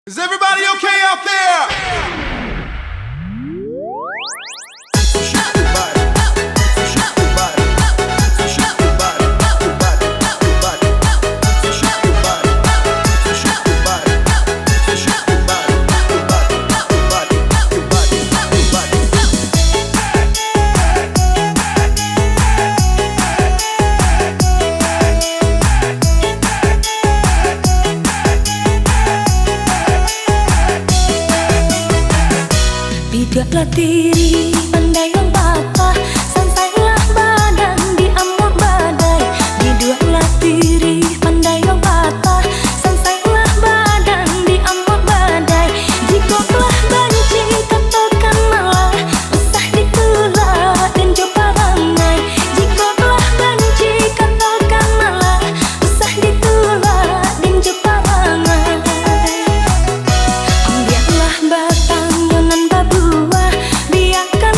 Is everybody okay out there? Bidaklah diri pandailah patah, santailah badan di amuk badai. Bidaklah diri pandailah patah, santailah badan di amuk badai. Jika telah benci katakan malah, usah ditolak dan coba rangai. Jika telah benci katakan malah, usah ditolak dan coba rangai. Ambillah batang yonan babu, biarkan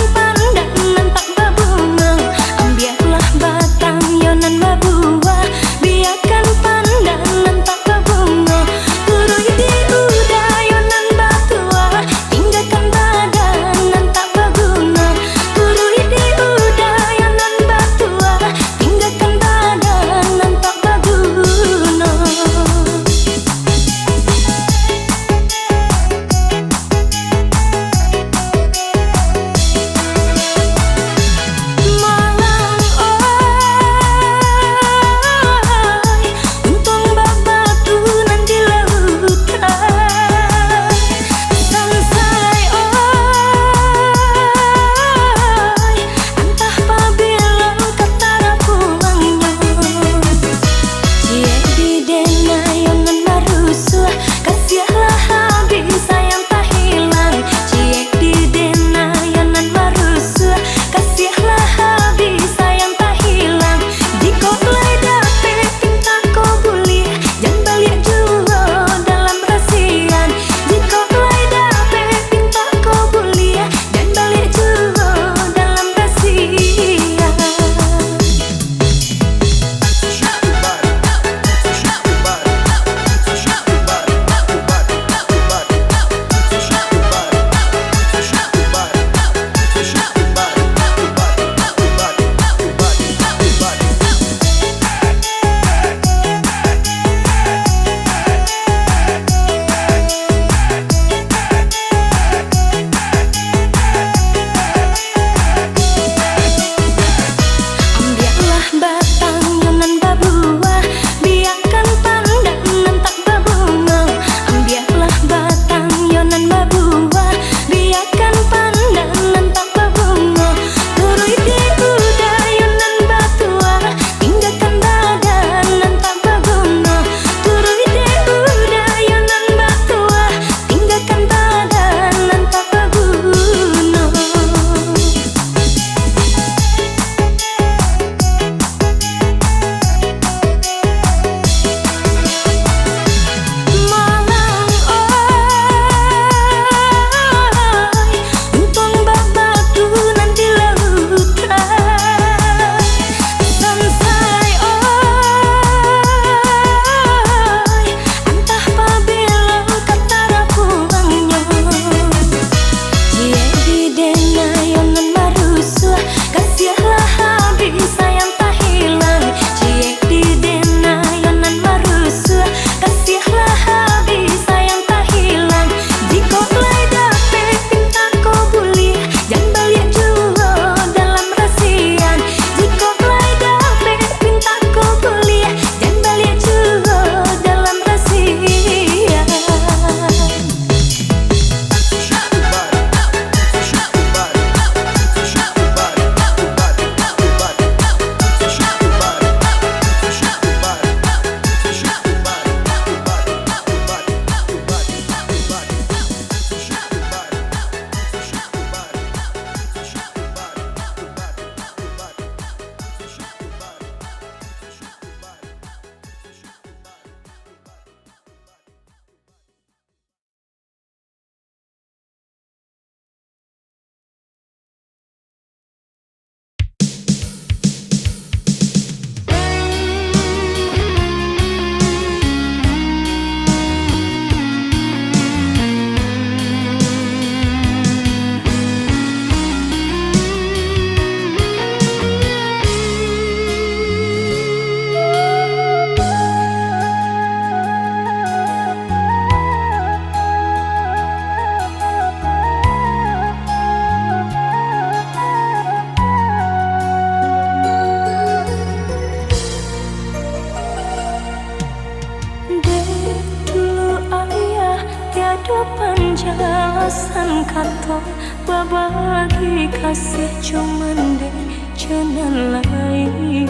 Tiada penjelasan kata babagi kasih cuman deh jalan lain.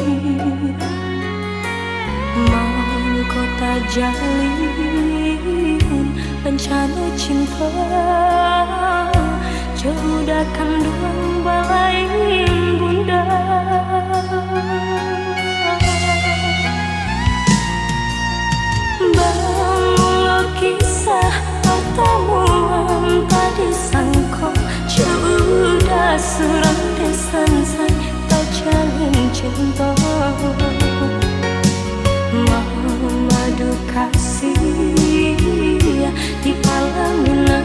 Mau kota jalin bencana cinta jauhkan duang balai bunda. Bangunlah kisah pertemuan tadi sangko sudah surat desan saya tak jalin cinta. Madu kasih di palaminan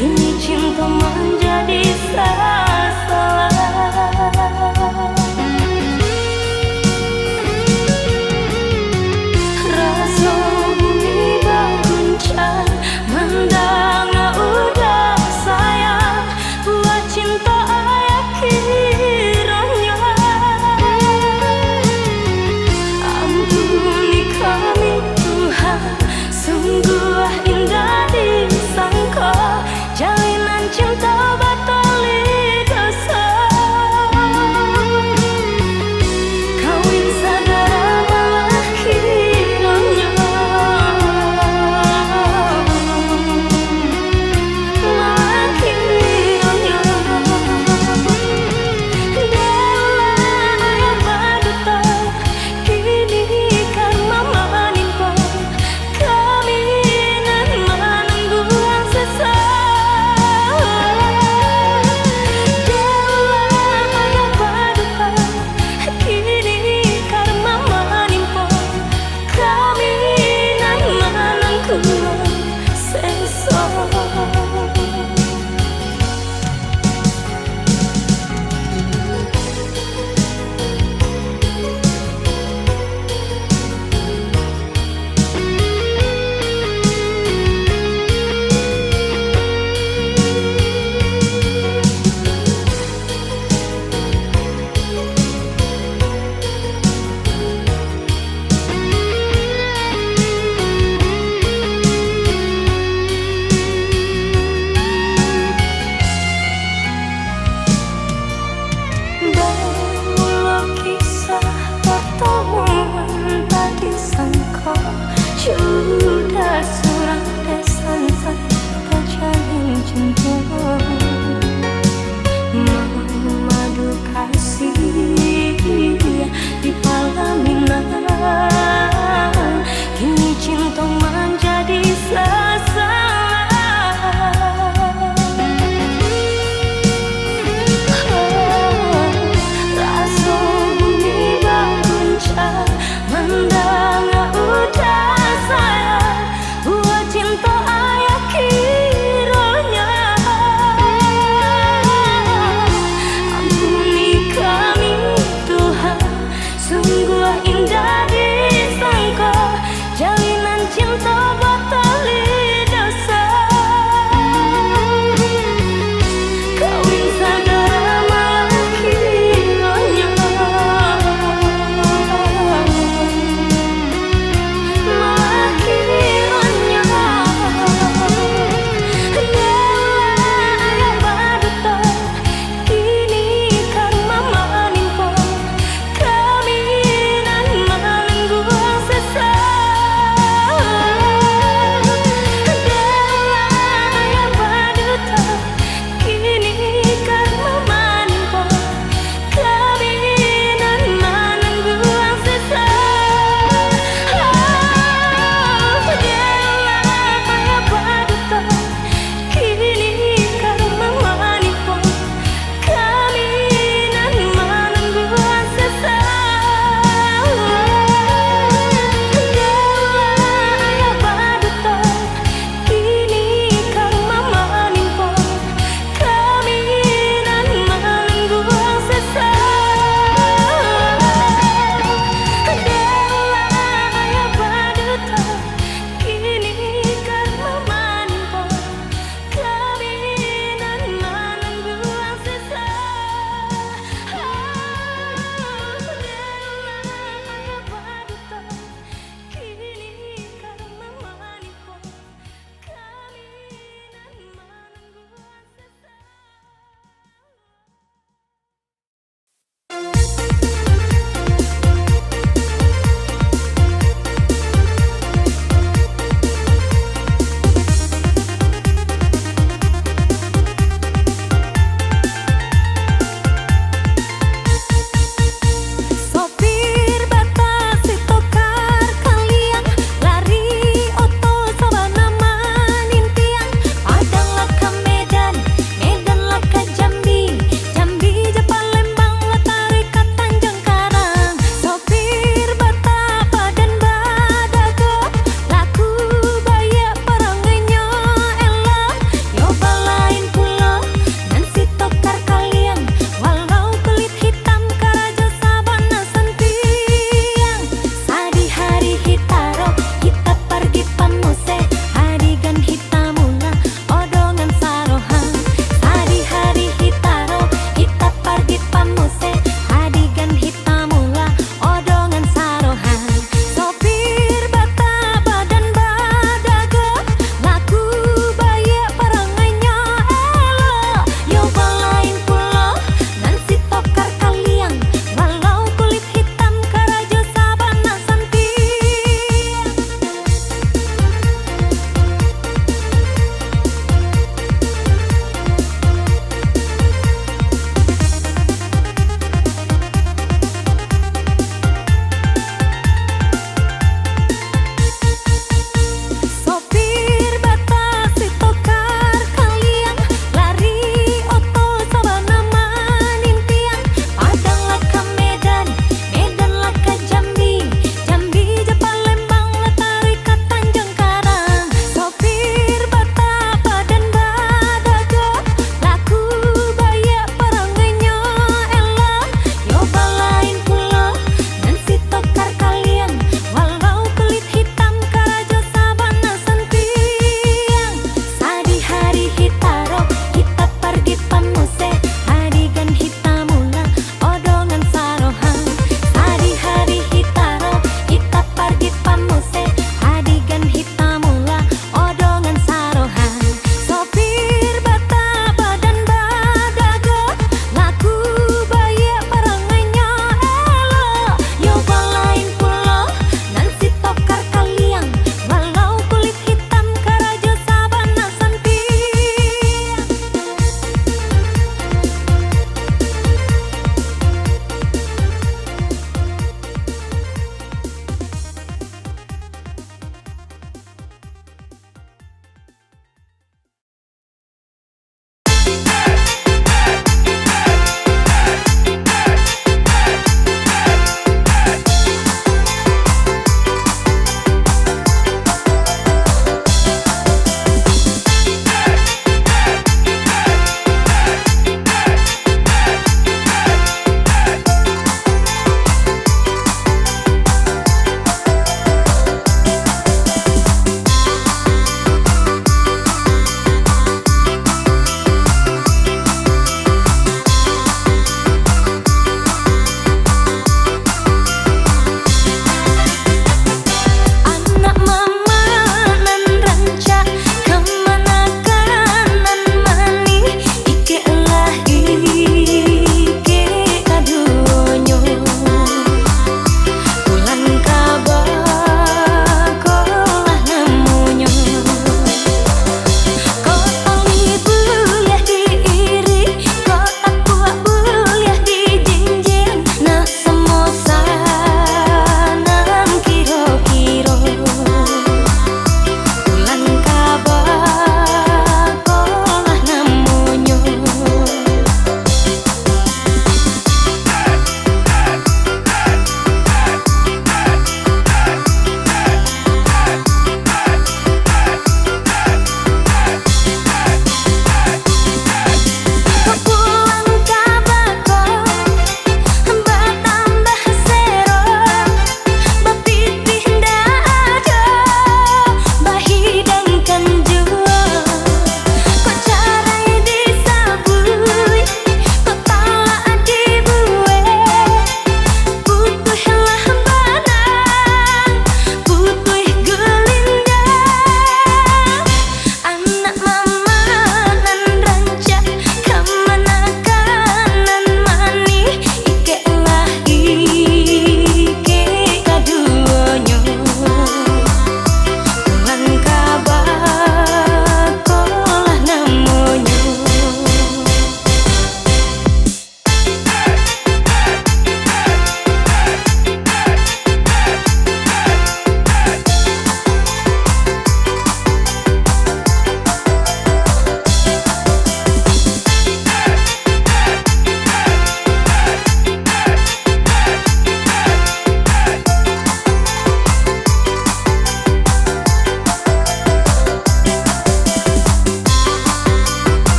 ini cinta menjadi salah. Rasa bumi berguncang mendang udah sayang buat cinta ayah kiranya. Ampuni kami Tuhan, sungguh indah disangka jalinan cinta batali dosa. Kawin saudara malah kiranya, malah kiranya. Dela ayah baduta kini karma menimpa kami nan menunggu yang sesat. Dela ayah baduta kini karma menimpa kami nan menunggu yang sesat. Bangunlah kisah pertemuan tadi sangka sudah surat desan saya tak jalin cinta. Madu kasih di palaminan kini cinta menjadi sasaran. Rasa bumi berguncang mendang udah sayang buat cinta ayah kiranya.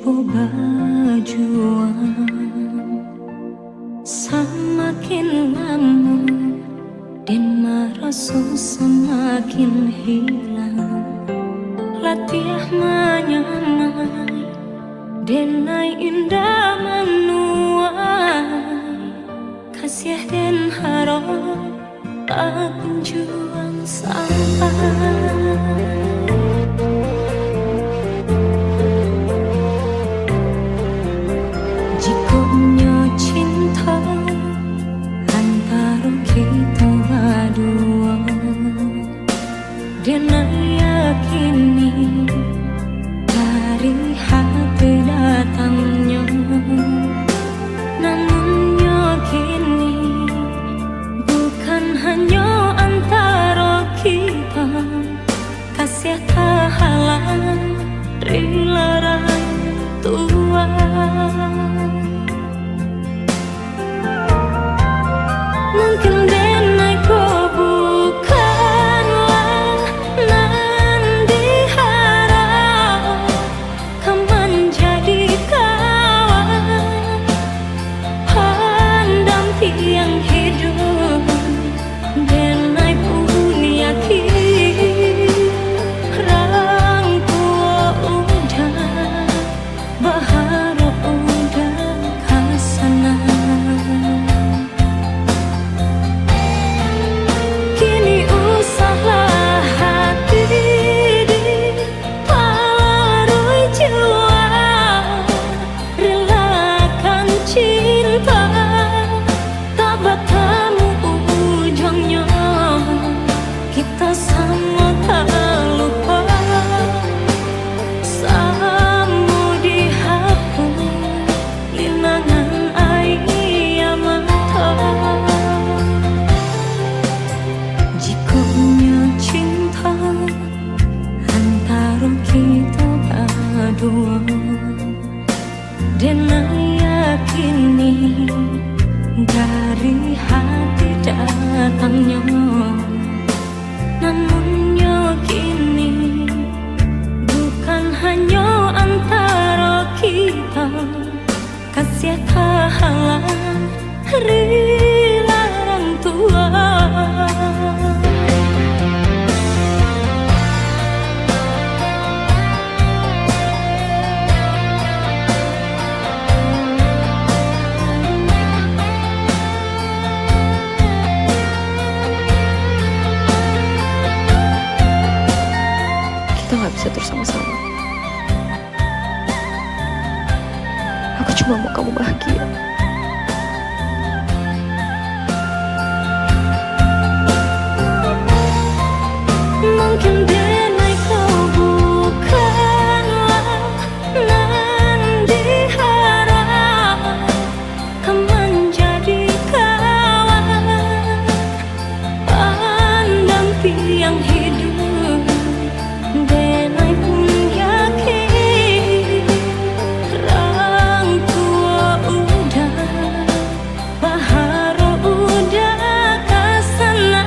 coba berjuang, semakin lama dan merasa semakin hilang. Latih menyamai denai indah menuai, kasih dan harap tak kunjung sampai. Jikanya cinta antara kita berdua, dan yakini dari hati datangnya. Namun yakini bukan hanya antara kita, kasih tak halang rela tua. Mungkin denai kau bukanlah nan diharap, kau menjadi kawan pendamping hidup. Denai pun yakin orang tua udah berharap udah kasana. Kini usahlah hati diparui jiwa, relakan cinta tak bertemu ujungnya. Kita sama tak lupa, sama dihapus linangan air mata. Jikanya cinta antara kita berdua, dan yakini dari hati datangnya. Namun yakini bukan hanya antara kita, kasih tak halang rela orang tua. Kita gak bisa terus sama-sama. Aku cuma mau kamu bahagia. Mungkin denai kau bukanlah nan diharap, kau menjadi kawan pendamping hidup. Denai pun yakin orang tua udah berharap udah kasana.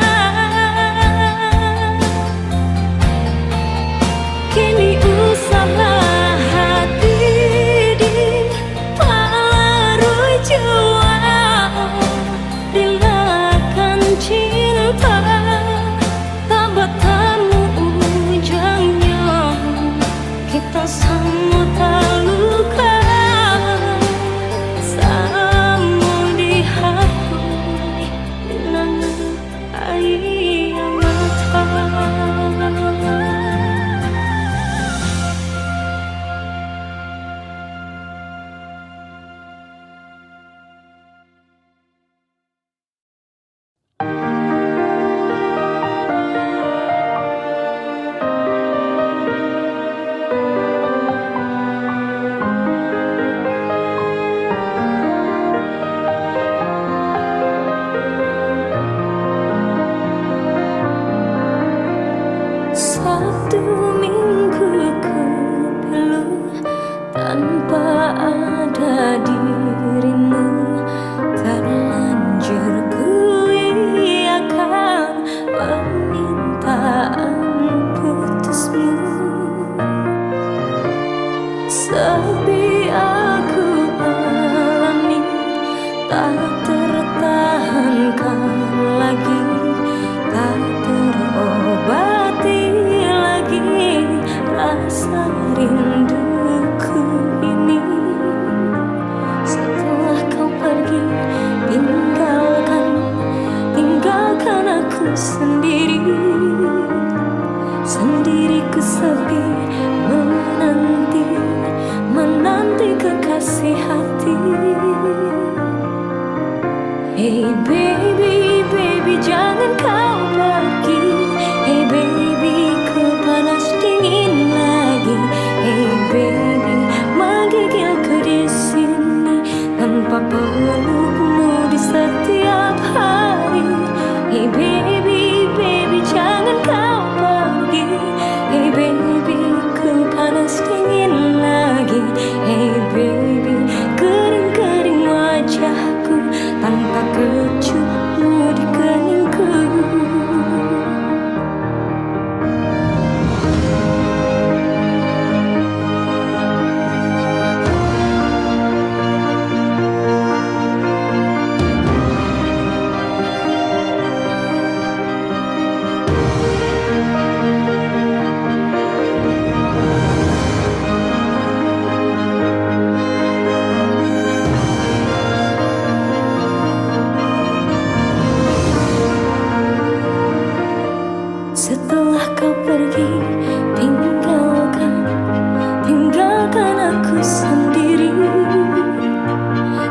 Setelah kau pergi, tinggalkan aku sendiri.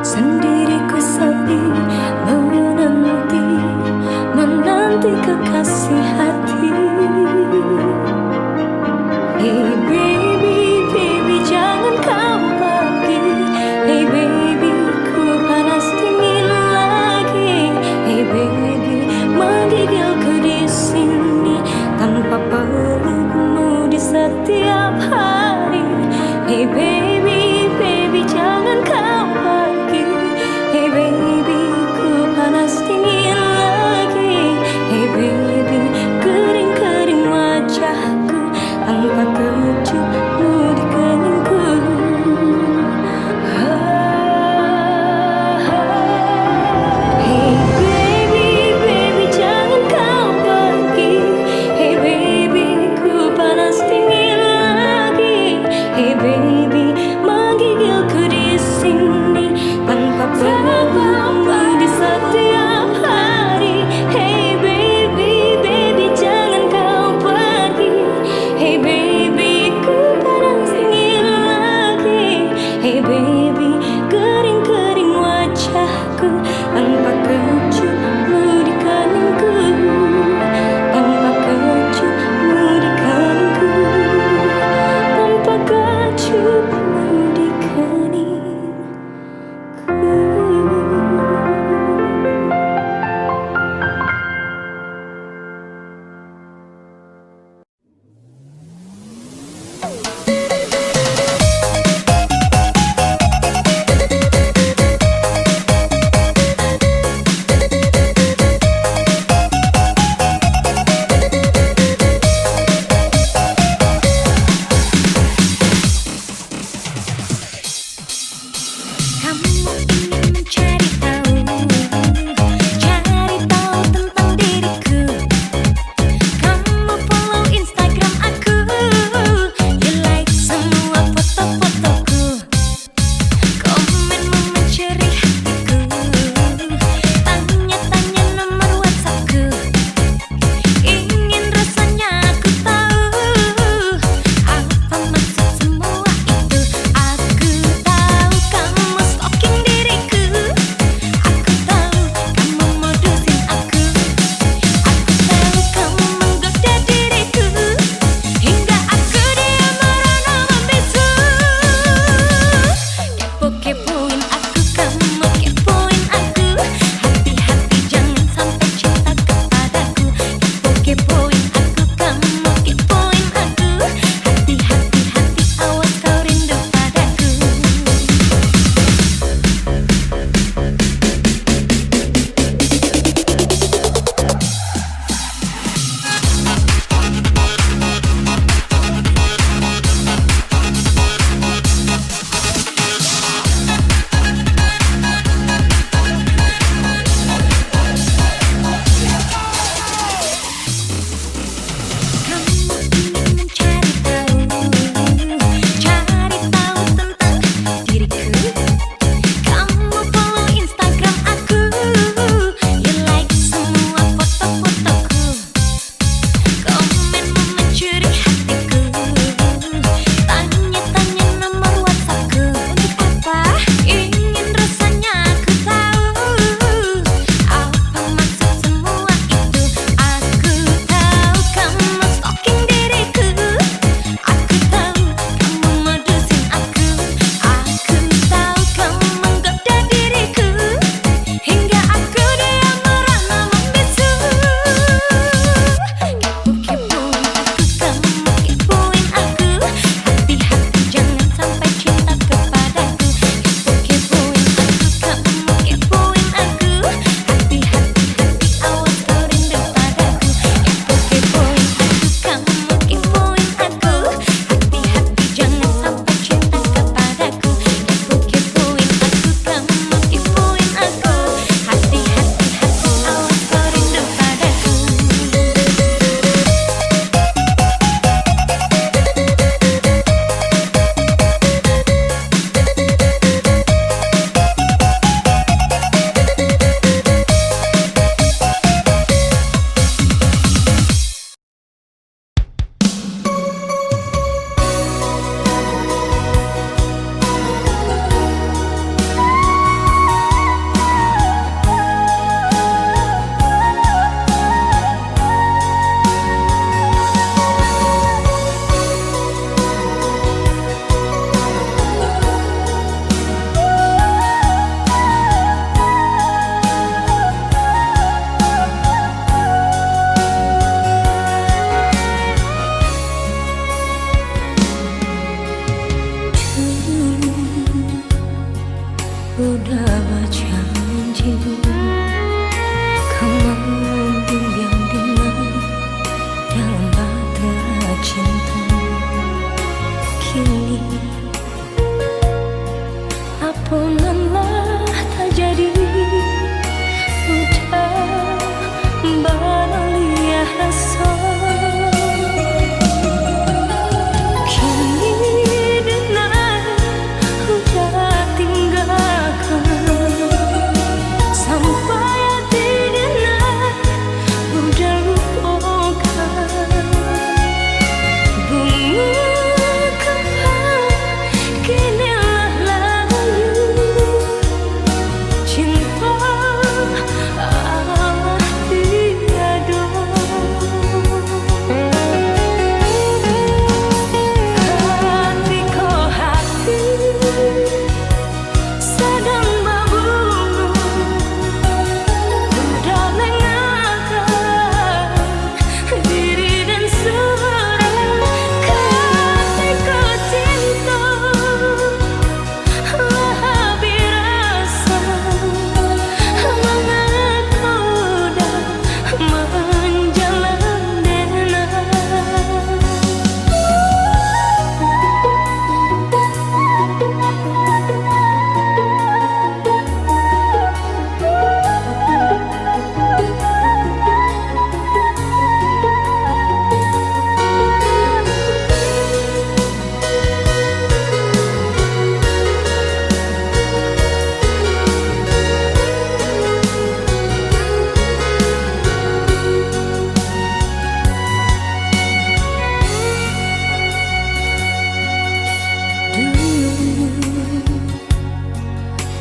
Sendiriku sedih menanti kekasih hati. Hey baby, jangan kau pergi. Hey baby, ku panas dingin lagi. Hey baby, menggigilku di sini tanpa pelukmu di setiap hari. Hey baby, jangan kau pergi. Hey baby, ku panas dingin lagi. Hey baby, ku cinta kini apunanlah tak jadi. Udah beralih rasa kini dengar udah tinggalkan sampai hati dengar udah lupakan. Bunga kapan kinilah layu cinta tiada. Ketika hati sedang berbunga udah mengakan diri dan suara. Ketika cinta lebih rasa mengaku dah menjalan denang.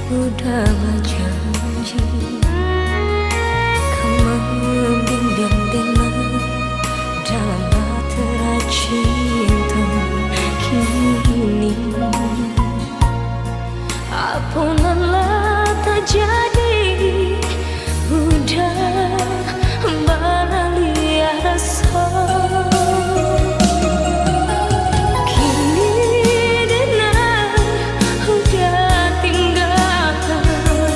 Udah berjanji kau membimbing dengan dalam bahtera cinta kini apunanlah tak jadi. Udah beralih rasa kini dengar udah tinggalkan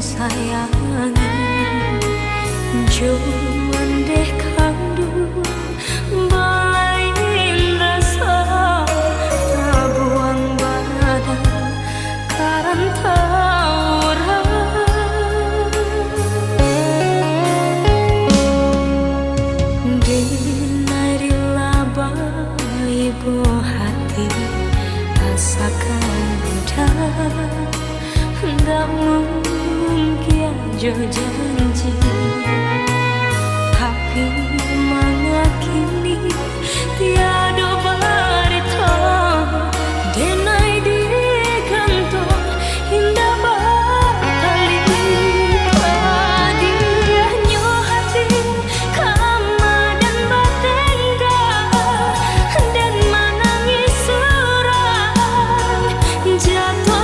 sayangi jo andeh kandu balain rasa tabuang badan karan taurang dinari laba ibu hati asakan dah nggak mungkin jo janji tapi mengakini tiada barita denai di kantor indah bakali hadiahnya hati kama dan batengga dan menangis surang jatuh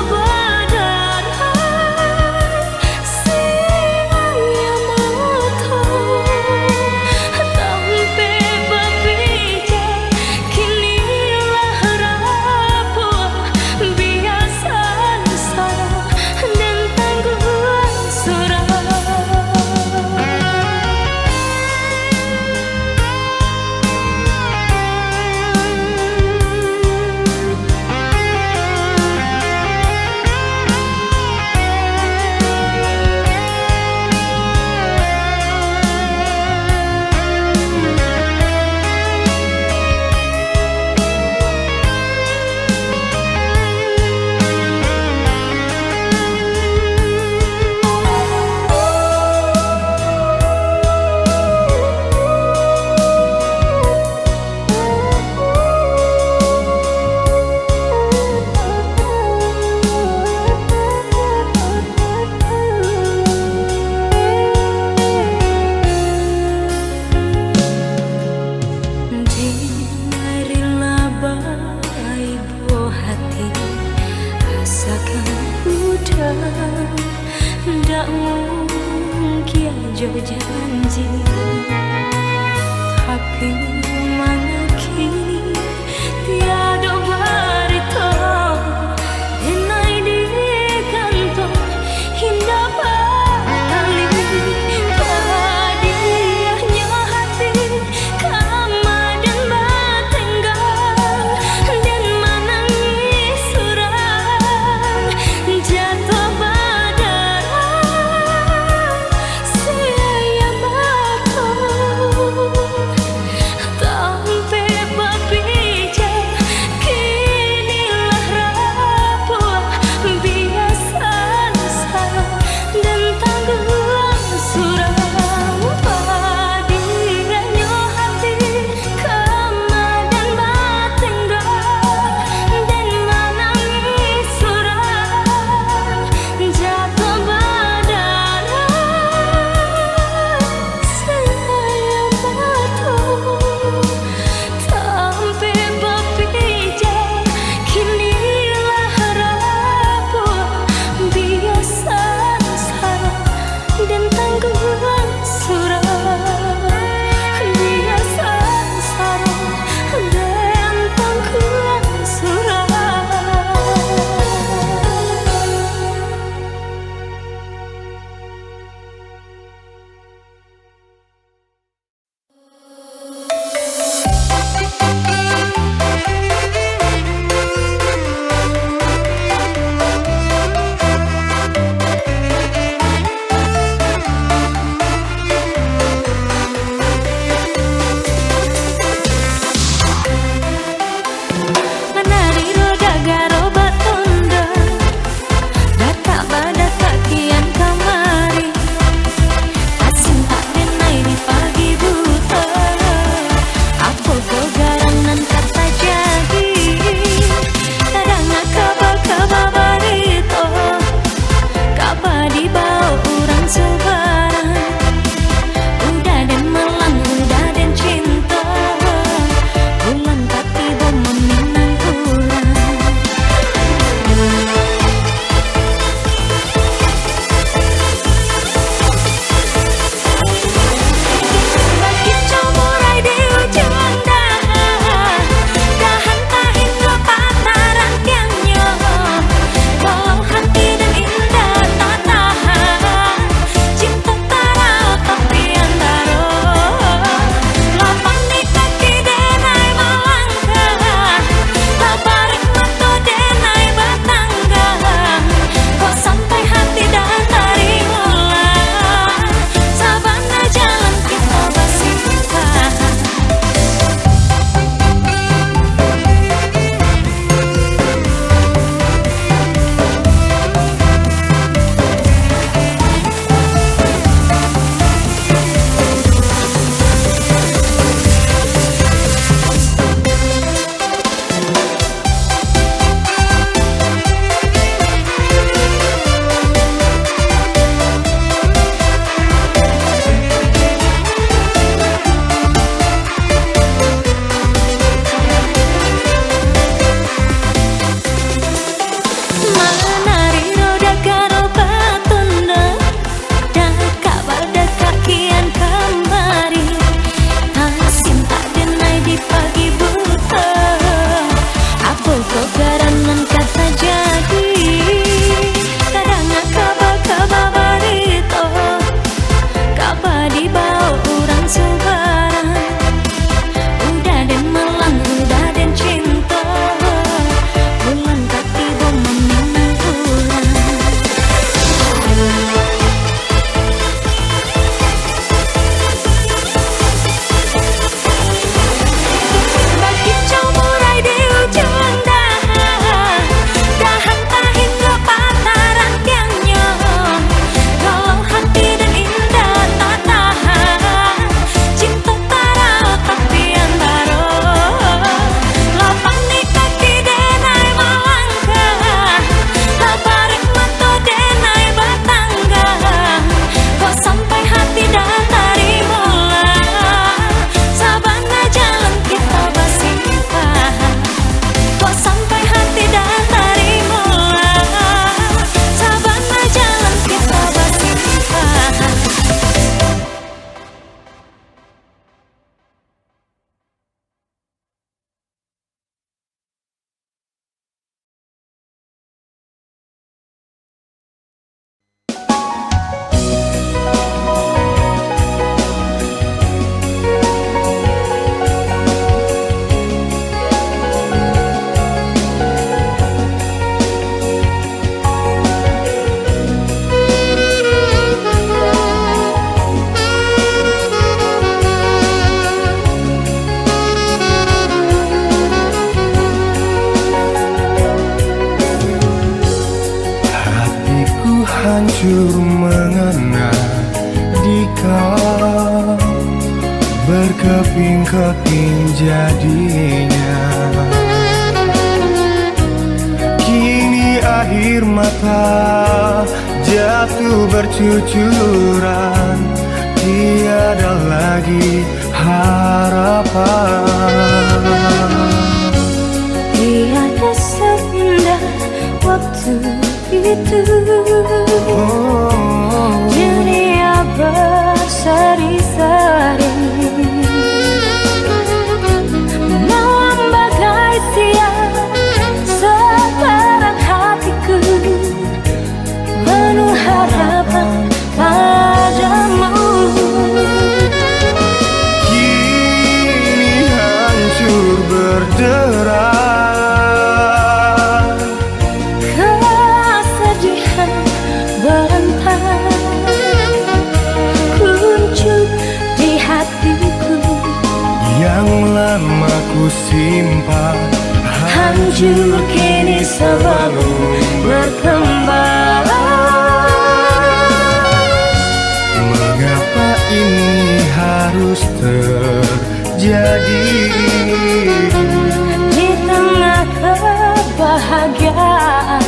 nggak mungkin jo janji tapi mengakini tiada barita denai di kantor indah bakali hadiahnya hati kama dan batenggang dan menangis surang jatuh hancur mengena di kau, berkeping-keping jadinya. Kini air mata jatuh bercucuran, tiada lagi harapan. Tiada seindah waktu itu, dunia berseri-seri, malam bagai siang sekarang hatiku penuh harapan padamu. Kini hancur berderai, kesedihan berantai kuncup di hatiku yang lama ku simpan hancur kini sebelum berkembang. Mengapa ini harus terjadi Di tengah kebahagiaan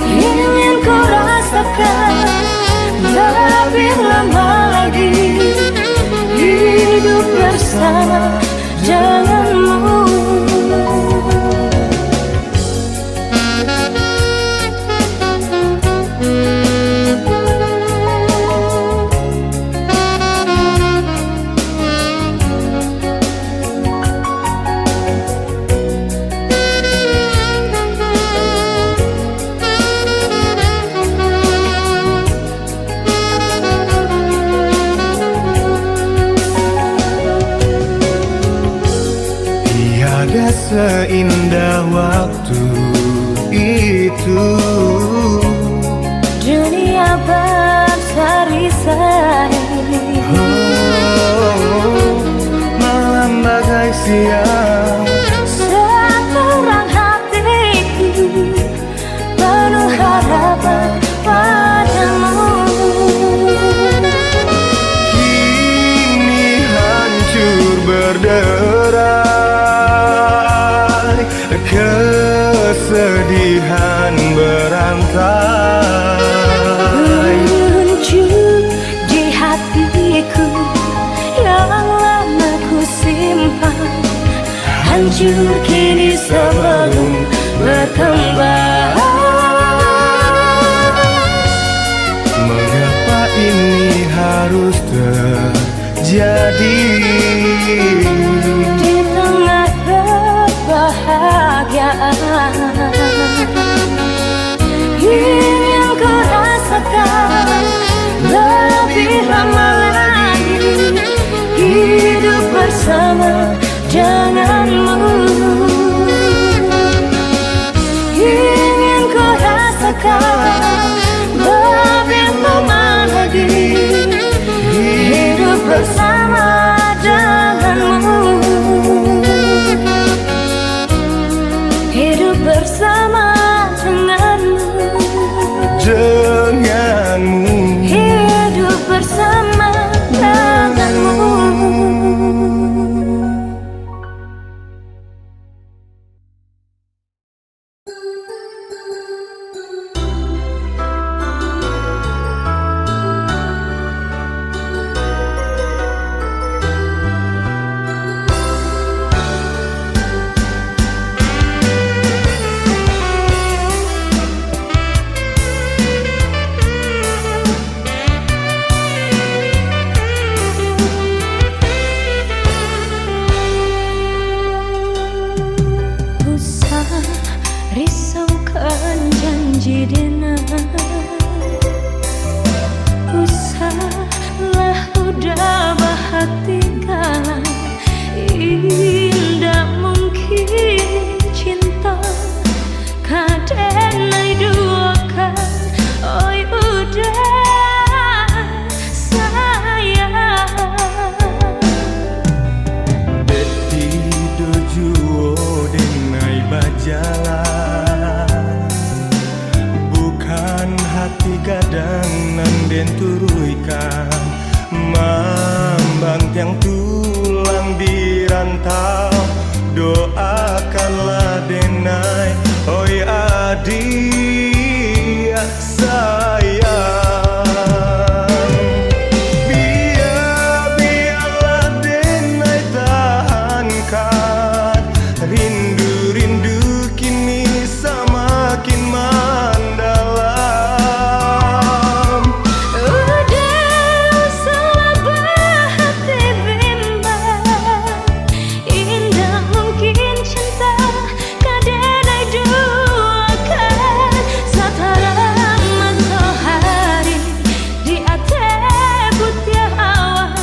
ingin ku rasakan lebih lama lagi hidup bersama denganmu. Tiada seindah waktu itu, Dunia berseri-seri, malam bagai siang sekarang hatiku penuh harapan padamu. kini hancur berderai, kesedihan berantai. Muncul di hatiku yang lama ku simpan hancur kini sebelum berkembang. Mengapa ini harus terjadi Di tengah kebahagiaan ingin ku rasakan lebih lama lagi hidup bersama denganmu. Ingin ku rasakan lebih lama lagi hidup bersama denganmu. hati gadang nan den turuikan mambang tiang tulang di rantau doakanlah denai oi adik sayang biarlah denai tahankan rindu-rindu kini semakin mendalam. Udah usahlah berhati bimbang, indah mungkin cinta kadenai duakan sataran matahari di atas putih awan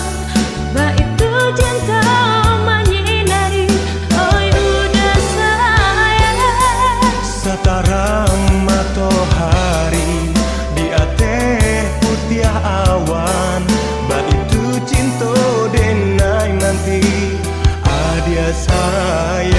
bah itu cinta menyinari oi udah sayang Satarang matahari di ateh putih awan bah itu cinta denai nanti adia sayang.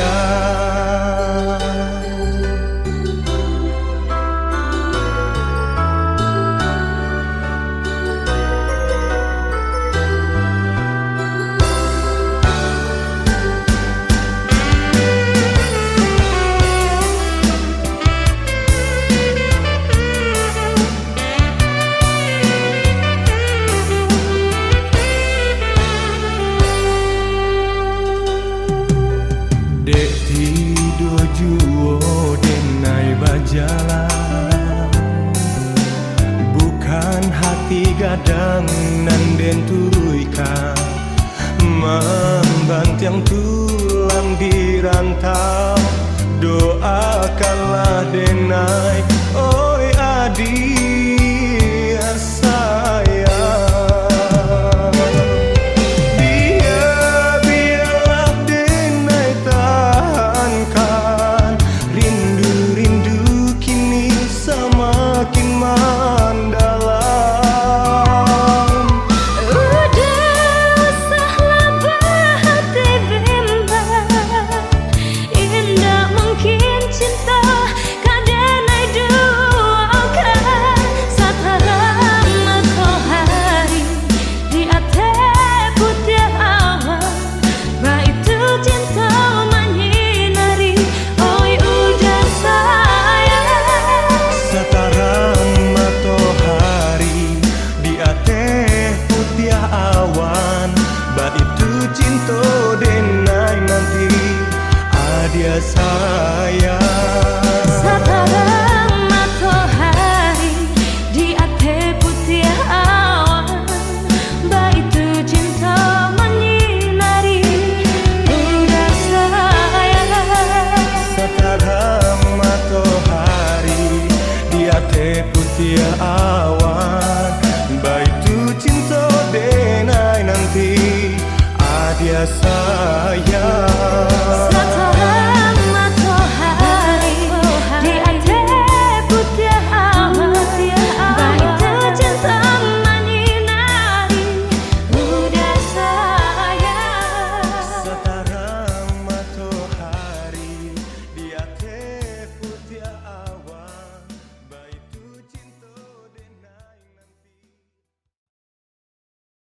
Dek tidur juo denai bajalan bukan hati gadang nan den turuikan membantiang tulang di rantau doakanlah denai oi adik sayang biarlah denai tahankan rindu-rindu kini semakin mendalam. Udah usahlah berhati bimbang, indah mungkin cinta kadenai duakan sataran matahari di atas putih awan bah itu cinta menyinari oi udah sayang Satarang matahari di ateh putih awan bah itu cinta denai nanti adia sayang. sataran matahari di atas putih awan bah itu cinta menyinari udah sayang Satarang matahari di ateh putih awan bah itu cinta denai nanti adia sayang. sataran